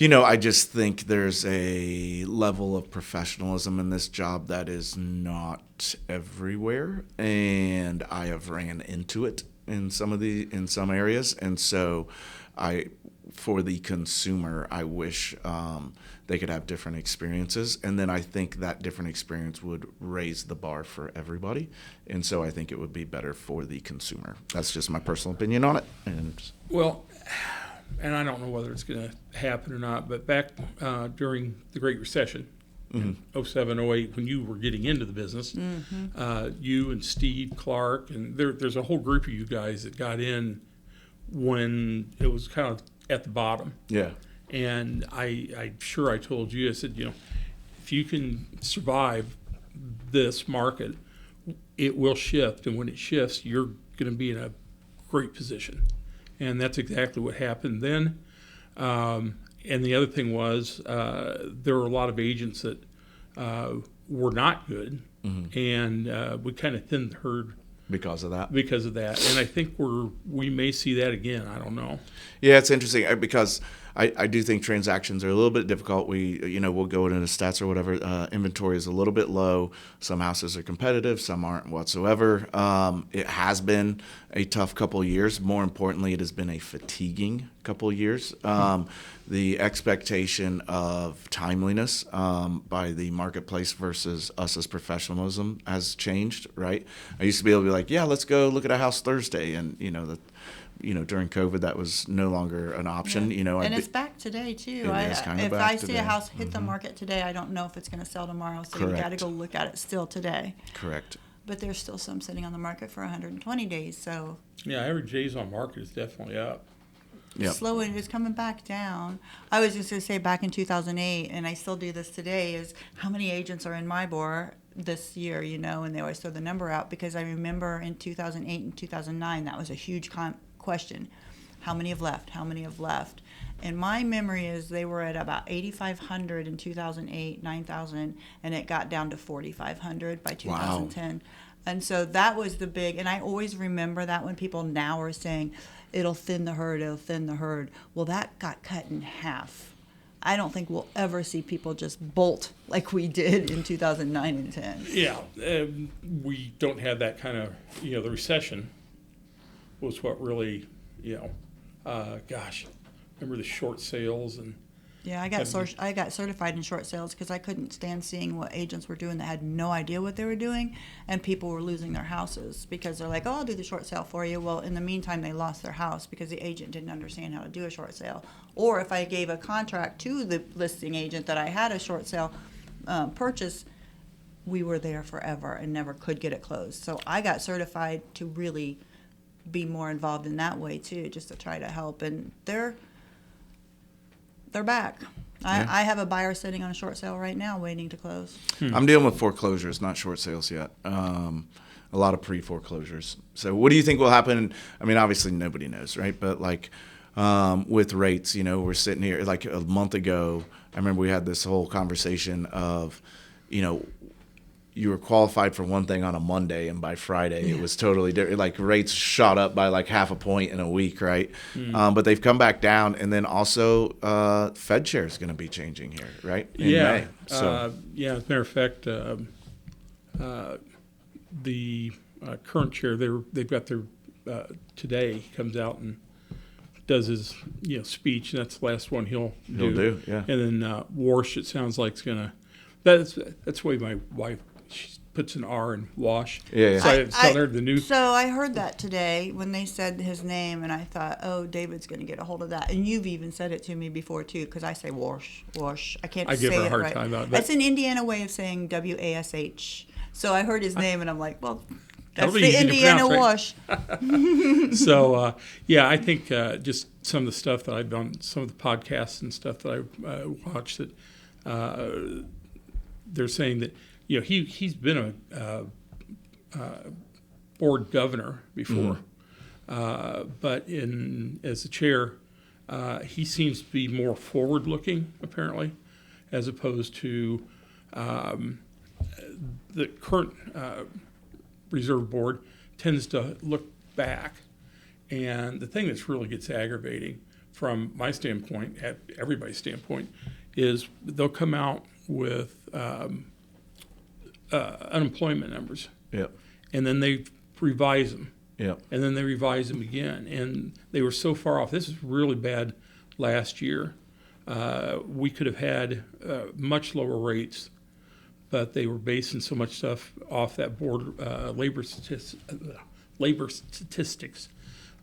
I just think there's a level of professionalism in this job that is not everywhere, and I have ran into it in some areas, and so for the consumer, I wish they could have different experiences, and then I think that different experience would raise the bar for everybody, and so I think it would be better for the consumer. That's just my personal opinion on it. And I don't know whether it's going to happen or not, but back during the Great Recession, in 07, 08, when you were getting into the business, you and Steve Clark, and there's a whole group of you guys that got in when it was kind of at the bottom. Yeah. And I'm sure I told you, I said, if you can survive this market, it will shift. And when it shifts, you're going to be in a great position. And that's exactly what happened then. And the other thing was there were a lot of agents that were not good. And we kind of thinned the herd. Because of that? Because of that. And I think we may see that again. I don't know. Yeah, it's interesting because I do think transactions are a little bit difficult. We'll go into the stats or whatever. Inventory is a little bit low. Some houses are competitive, some aren't whatsoever. It has been a tough couple of years. More importantly, it has been a fatiguing couple of years. The expectation of timeliness by the marketplace versus us as professionalism has changed, right? I used to be able to be like, yeah, let's go look at a house Thursday, and during COVID, that was no longer an option. And it's back today too. If I see a house hit the market today, I don't know if it's going to sell tomorrow. So you got to go look at it still today. Correct. But there's still some sitting on the market for 120 days. So yeah, average days on market is definitely up. Yep. Slowing, it's coming back down. I was just going to say back in 2008, and I still do this today, is how many agents are in my board this year, and they always throw the number out because I remember in 2008 and 2009, that was a huge question. How many have left? How many have left? And my memory is they were at about 8,500 in 2008, 9,000, and it got down to 4,500 by 2010. Wow. And so that was the big, and I always remember that when people now are saying, it'll thin the herd. Well, that got cut in half. I don't think we'll ever see people just bolt like we did in 2009 and 10. Yeah, we don't have that kind of, the recession was what really, remember the short sales and Yeah, I got certified in short sales because I couldn't stand seeing what agents were doing that had no idea what they were doing, and people were losing their houses because they're like, "Oh, I'll do the short sale for you." Well, in the meantime, they lost their house because the agent didn't understand how to do a short sale. Or if I gave a contract to the listing agent that I had a short sale purchase, we were there forever and never could get it closed. So I got certified to really be more involved in that way too, just to try to help. And they're back. Yeah. I have a buyer sitting on a short sale right now waiting to close. I'm dealing with foreclosures, not short sales yet. A lot of pre-foreclosures. So what do you think will happen? I mean, obviously nobody knows, right? But like with rates, you know, we're sitting here like a month ago. I remember we had this whole conversation of, you know, you were qualified for one thing on a Monday, and by Friday it was totally different. Like rates shot up by like half a point in a week, right? But they've come back down, and then also Fancher is going to be changing here, right? In May. So yeah. As a matter of fact, the current chair, they've got their today he comes out and does his speech, and that's the last one he'll do. Yeah. And then Warsh, it sounds like it's gonna. That's the way my wife. She puts an R in wash. Yeah. So I tell her the new. So I heard that today when they said his name, and I thought, oh, David's going to get a hold of that. And you've even said it to me before too, because I say wash. I can't say it right. I give her a hard time about that. That's an Indiana way of saying WASH. So I heard his name, and I'm like, well, that's the Indiana wash. So I think just some of the stuff that I've done, some of the podcasts and stuff that I watched, that they're saying that. He's been a board governor before, but as the chair, he seems to be more forward-looking, apparently, as opposed to the current reserve board tends to look back. And the thing that's really gets aggravating from my standpoint, at everybody's standpoint, is they'll come out with unemployment numbers. Yep. And then they revise them. Yep. And then they revise them again. And they were so far off. This is really bad last year. We could have had much lower rates, but they were basing so much stuff off that board labor statistics.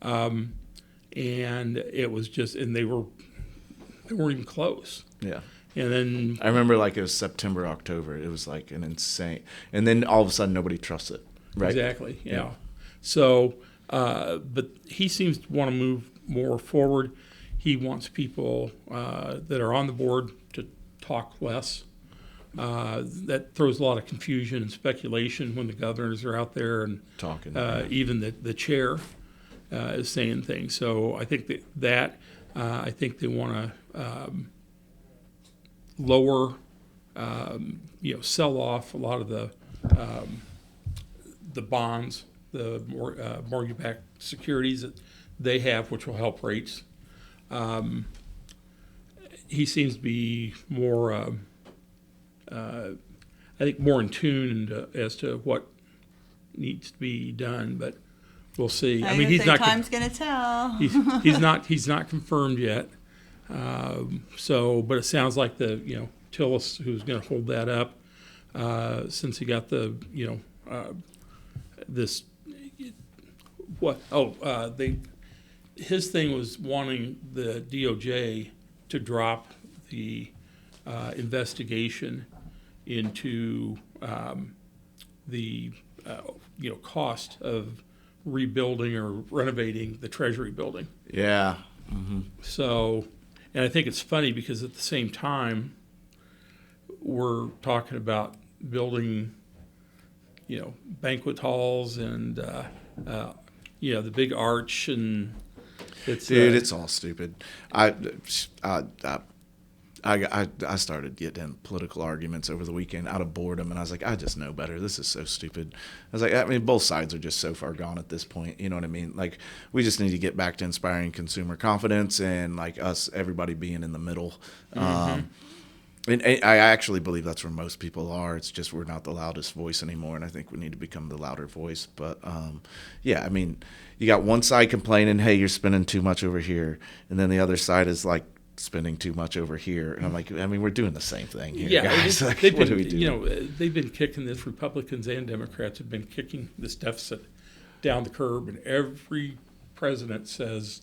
And it was just, and they weren't even close. Yeah. And then I remember like it was September, October. It was like an insane. And then all of a sudden nobody trusts it, right? Exactly, yeah. So, but he seems to want to move more forward. He wants people that are on the board to talk less. That throws a lot of confusion and speculation when the governors are out there and talking. Even the chair is saying things. So I think I think they want to lower, sell off a lot of the bonds, the mortgage-backed securities that they have, which will help rates. He seems to be more, I think, more in tune as to what needs to be done, but we'll see. I mean, he's not. Time's going to tell. He's not confirmed yet. But it sounds like the Tillis, who's going to hold that up, since he got the this what his thing was wanting the DOJ to drop the investigation into the cost of rebuilding or renovating the Treasury building. Yeah. Mm-hmm. So. And I think it's funny because at the same time, we're talking about building, banquet halls and, the big arch, and it's all stupid. I started getting political arguments over the weekend out of boredom, and I was like, I just know better. This is so stupid. I was like, both sides are just so far gone at this point. You know what I mean? Like, we just need to get back to inspiring consumer confidence and like everybody being in the middle. Mm-hmm. And I actually believe that's where most people are. It's just we're not the loudest voice anymore, and I think we need to become the louder voice. But, you got one side complaining, hey, you're spending too much over here, and then the other side is like, spending too much over here. And I'm like, I mean, we're doing the same thing here, Yeah, guys. Like, they've what been, do we do? they've been kicking this. Republicans and Democrats have been kicking this deficit down the curb, and every president says,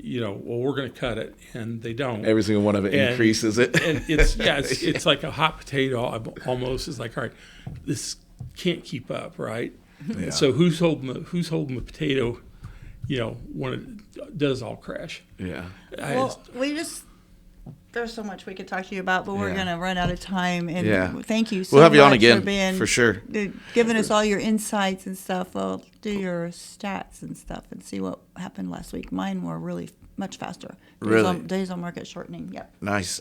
well, we're going to cut it, and they don't. Every single one of it increases it. And it's like a hot potato almost. It's like, all right, this can't keep up, right? Yeah. So who's holding the potato, when it does all crash? Yeah. There's so much we could talk to you about, but we're Yeah. going to run out of time. And Yeah. thank you so We'll have you on much again, for being, for sure. Giving us all your insights and stuff. We'll do your stats and stuff and see what happened last week. Mine were really much faster. Really? Days on market shortening. Yep. Nice.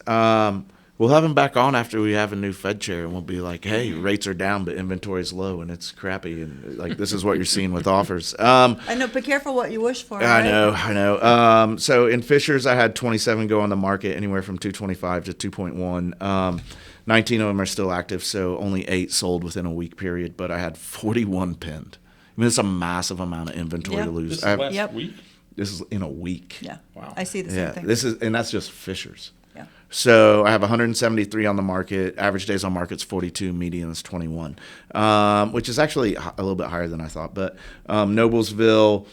We'll have him back on after we have a new Fed chair, and we'll be like, hey, rates are down, but inventory is low, and it's crappy. And like, this is what you're seeing with offers. I know, be careful what you wish for. I right? know. So in Fishers, I had 27 go on the market, anywhere from 225 to 2.1. 19 of them are still active, so only 8 sold within a week period, but I had 41 pinned. I mean, it's a massive amount of inventory Yeah. to lose. This is last Yep. week. This is in a week. Yeah. Wow. I see the same thing. And that's just Fishers. Yeah. So I have 173 on the market. Average days on market's 42. Median is 21, which is actually a little bit higher than I thought. But Noblesville,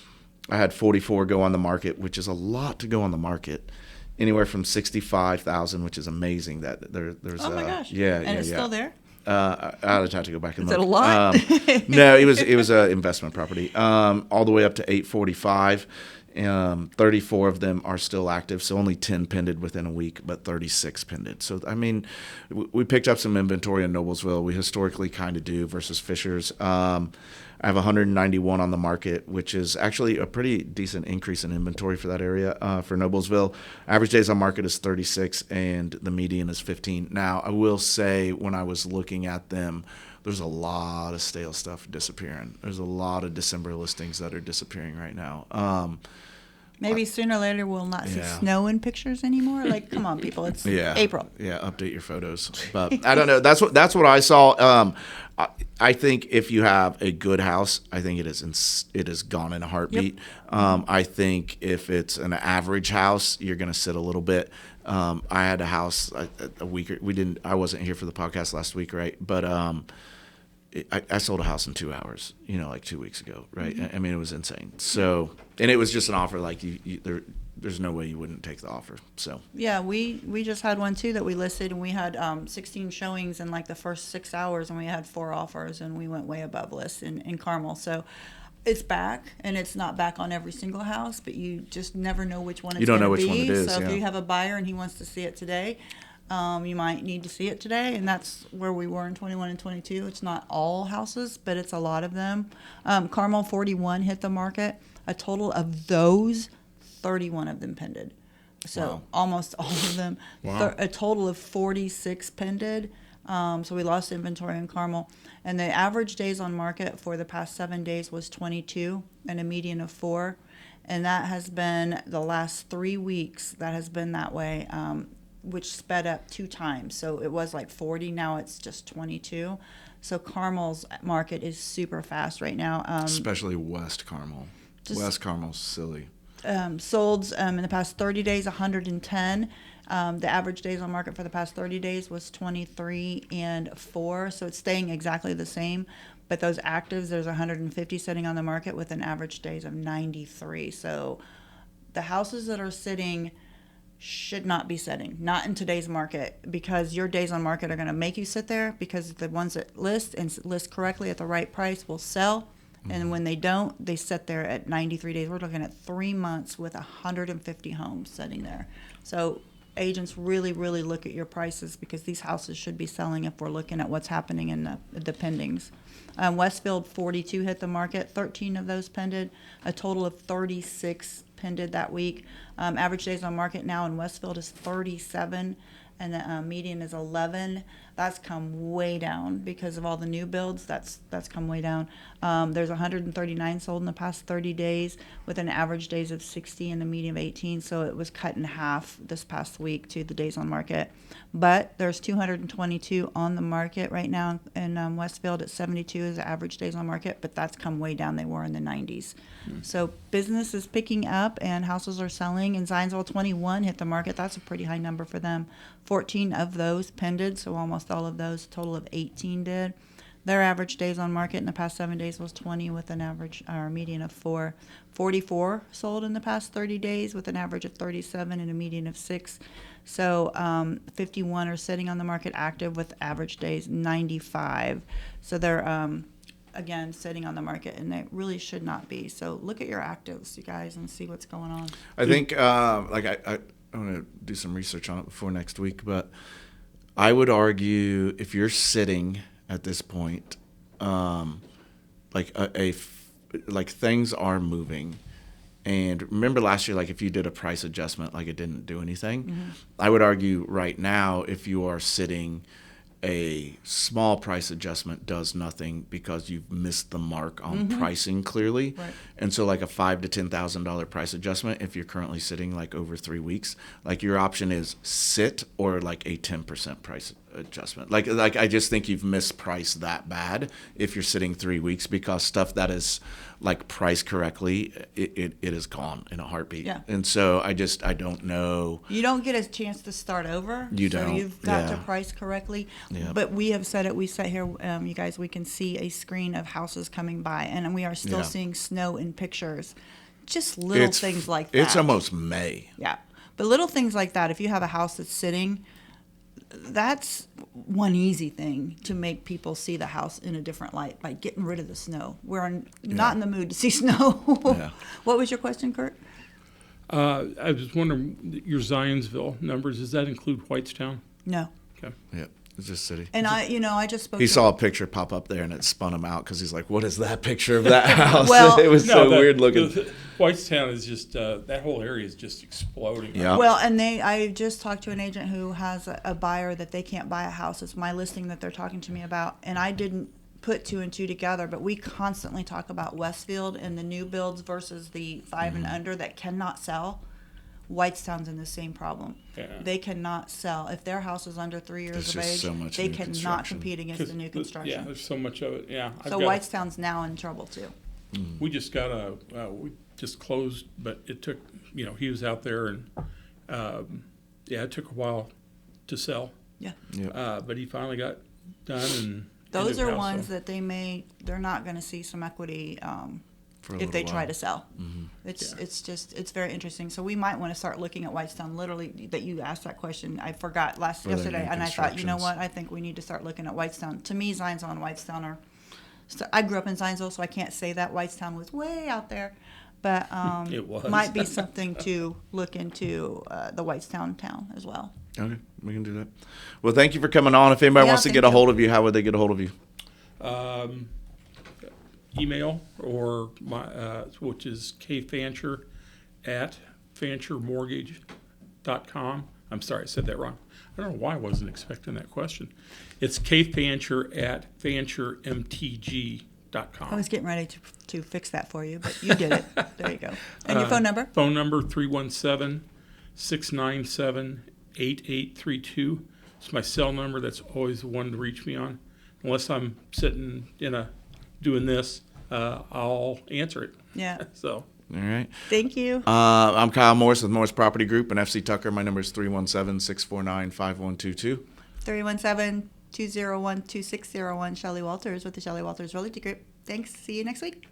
I had 44 go on the market, which is a lot to go on the market. Anywhere from 65,000, which is amazing. That there's. Oh my gosh. Yeah, And it's still there? I'd have to go back and Is look. it a lot? No, it was an investment property. All the way up to 845. 34 of them are still active, so only 10 pended within a week, but 36 pended. So, I mean, we picked up some inventory in Noblesville. We historically kind of do versus Fishers. I have 191 on the market, which is actually a pretty decent increase in inventory for that area. For Noblesville, average days on market is 36, and the median is 15. Now, I will say when I was looking at them, there's a lot of stale stuff disappearing. There's a lot of December listings that are disappearing right now. Maybe sooner or later we'll not see Yeah. snow in pictures anymore. Like, come on, people, it's April. Yeah, update your photos. But I don't know. That's what I saw. I think if you have a good house, I think it is gone in a heartbeat. I think if it's an average house, you're going to sit a little bit. I had a house a week. I wasn't here for the podcast last week, right? But I sold a house in 2 hours, like 2 weeks ago, right? I mean, it was insane. So, and it was just an offer. Like there's no way you wouldn't take the offer. So Yeah, we just had one too that we listed, and we had 16 showings in like the first 6 hours, and we had 4 offers, and we went way above list in Carmel. So it's back, and it's not back on every single house, but you just never know which one it's don't know going to which be. one it is, So yeah. if you have a buyer and he wants to see it today, you might need to see it today, and that's where we were in 21 and 22. It's not all houses, but it's a lot of them. Carmel 41 hit the market. A total of those, 31 of them pended. So Wow. almost all of them. Wow. A total of 46 pended. So we lost inventory in Carmel. And the average days on market for the past 7 days was 22 and a median of 4. And that has been the last 3 weeks. That has been that way, which sped up 2 times. So it was like 40. Now it's just 22. So Carmel's market is super fast right now. especially West Carmel. West Carmel's silly. Sold in the past 30 days, 110. The average days on market for the past 30 days was 23 and 4. So it's staying exactly the same. But those actives, there's 150 sitting on the market with an average days of 93. So the houses that are sitting should not be sitting, not in today's market, because your days on market are going to make you sit there, because the ones that list and list correctly at the right price will sell. And when they don't, they sit there at 93 days. We're looking at 3 months with 150 homes sitting there. So agents really, really look at your prices, because these houses should be selling if we're looking at what's happening in the pendings. Westfield 42 hit the market. 13 of those pended. A total of 36 pended that week. Average days on market now in Westfield is 37, and the median is 11. That's come way down because of all the new builds. That's come way down. There's 139 sold in the past 30 days with an average days of 60 and a median of 18. So it was cut in half this past week to the days on market. But there's 222 on the market right now in Westfield at 72 is the average days on market, but that's come way down. They were in the 90s. So business is picking up and houses are selling. In Zionsville, 21 hit the market. That's a pretty high number for them. 14 of those pended, so almost all of those. A total of 18 did. Their average days on market in the past 7 days was 20 with an average or median of 4. 44 sold in the past 30 days with an average of 37 and a median of 6. So 51 are sitting on the market active with average days 95. So they're, again, sitting on the market, and they really should not be. So look at your actives, you guys, and see what's going on. I think, I want to do some research on it before next week, but I would argue if you're sitting at this point, like things are moving. And remember last year, like if you did a price adjustment, like it didn't do anything. Mm-hmm. I would argue right now, if you are sitting, a small price adjustment does nothing because you've missed the mark on pricing clearly. Right. And so like a $5,000 to $10,000 price adjustment, if you're currently sitting like over 3 weeks, like your option is sit or like a 10% price adjustment. Like I just think you've mispriced that bad if you're sitting 3 weeks, because stuff that is like priced correctly, it is gone in a heartbeat. Yeah. And so I don't know. You don't get a chance to start over. You don't. So you've got to price correctly. Yeah. But we have said it. We sat here, you guys, we can see a screen of houses coming by, and we are still seeing snow in pictures. Just little things like that. It's almost May. Yeah. But little things like that, if you have a house that's sitting, that's one easy thing to make people see the house in a different light, by getting rid of the snow. We're not in the mood to see snow. Yeah. What was your question, Kurt? I was wondering, your Zionsville numbers, does that include Whitestown? No. Okay. Yeah. It's just city. And I just spoke. He saw a picture pop up there, and it spun him out because he's like, "What is that picture of that house?" Well, it was weird looking. Whitestown is just that whole area is just exploding. Yeah. Well, and I just talked to an agent who has a buyer that they can't buy a house. It's my listing that they're talking to me about, and I didn't put 2 and 2 together. But we constantly talk about Westfield and the new builds versus the 5 and under that cannot sell. Whitestown's in the same problem. Yeah. They cannot sell. If their house is under 3 years of age, they cannot compete against the new construction. Yeah, there's so much of it. Yeah. So Whitestown's now in trouble too. We just got we just closed, but it took, he was out there, and it took a while to sell. Yeah. But he finally got done, and those are ones that they're not going to see some equity if they try to sell. Mm-hmm. It's very interesting. So we might want to start looking at Whitestown. Literally, that you asked that question, I forgot yesterday, and I thought, you know what? I think we need to start looking at Whitestown. To me, Zionsville and Whitestown are. I grew up in Zionsville, so I can't say that Whitestown was way out there, but it was. Might be something to look into the Whitestown town as well. Okay, we can do that. Well, thank you for coming on. If anybody wants to get a hold of you, how would they get a hold of you? Email or which is kfancher at fanchermortgage.com. I'm sorry, I said that wrong. I don't know why I wasn't expecting that question. It's kfancher at fanchermtg.com. I was getting ready to fix that for you, but you did it. There you go. And your phone number? Phone number 317-697-8832. It's my cell number. That's always the one to reach me on. Unless I'm sitting doing this, I'll answer it. Yeah. All right. Thank you. I'm Kyle Morris with Morris Property Group and FC Tucker. My number is 317-649-5122. 317-201-2601. Shelly Walters with the Shelly Walters Realty Group. Thanks. See you next week.